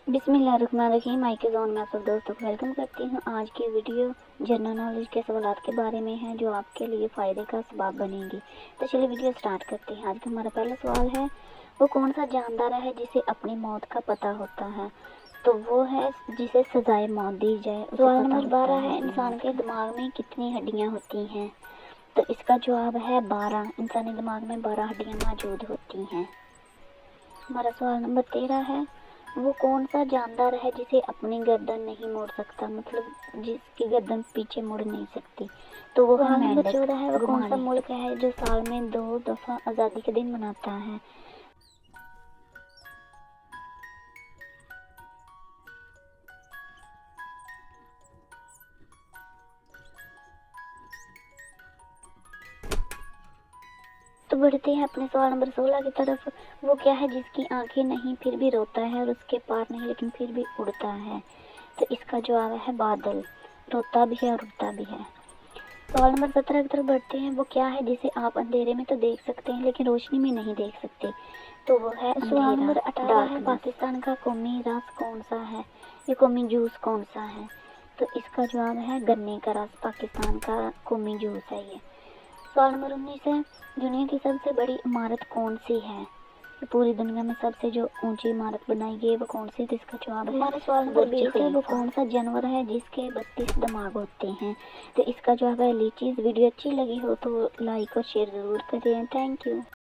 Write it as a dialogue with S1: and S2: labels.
S1: बिस्मिल्लाहिर्रहमानिर्रहीम। माई के जोन में आप सब दोस्तों को वेलकम करती हूँ। आज की वीडियो जनरल नॉलेज के सवालात के बारे में है जो आपके लिए फ़ायदे का सबब बनेंगी। तो चलिए वीडियो स्टार्ट करते हैं। आज का हमारा पहला सवाल है, वो कौन सा जानदार है जिसे अपनी मौत का पता होता है? तो वो है जिसे सजाए मौत दी जाए। सवाल नंबर 12 है, इंसान के दिमाग में कितनी हड्डियाँ होती हैं? तो इसका जवाब है 12। इंसानी दिमाग में 12 हड्डियाँ मौजूद होती हैं। हमारा सवाल नंबर 13 है, वो कौन सा जानदार है जिसे अपनी गर्दन नहीं मोड़ सकता, मतलब जिसकी गर्दन पीछे मुड़ नहीं सकती? तो वो है मेंढक। 14 है, वो कौन सा मुल्क है जो साल में 2 दफ़ा आज़ादी के दिन मनाता है? तो बढ़ते हैं अपने सवाल नंबर 16 की तरफ। वो क्या है जिसकी आंखें नहीं फिर भी रोता है और उसके पार नहीं लेकिन फिर भी उड़ता है? तो इसका जवाब है बादल। रोता भी है और उड़ता भी है। सवाल नंबर 17 की तरफ बढ़ते हैं। वो क्या है जिसे आप अंधेरे में तो देख सकते हैं लेकिन रोशनी में नहीं देख सकते? तो वो है अंधेरा। सवाल नंबर 18 है, पाकिस्तान का कौमी रस कौन सा है? ये कौमी जूस कौन सा है? तो इसका जवाब है गन्ने का रस। पाकिस्तान का कौमी जूस है ये। सवाल नंबर 19 है, दुनिया की सबसे बड़ी इमारत कौन सी है? पूरी दुनिया में सबसे जो ऊंची इमारत बनाई गई है वो कौन सी? तो इसका जवाब है हमारा सवाल नंबर 20 है, वो कौन सा जानवर है जिसके 32 दिमाग होते हैं? तो इसका जवाब है लीचीज। वीडियो अच्छी लगी हो तो लाइक और शेयर ज़रूर करें। Thank you.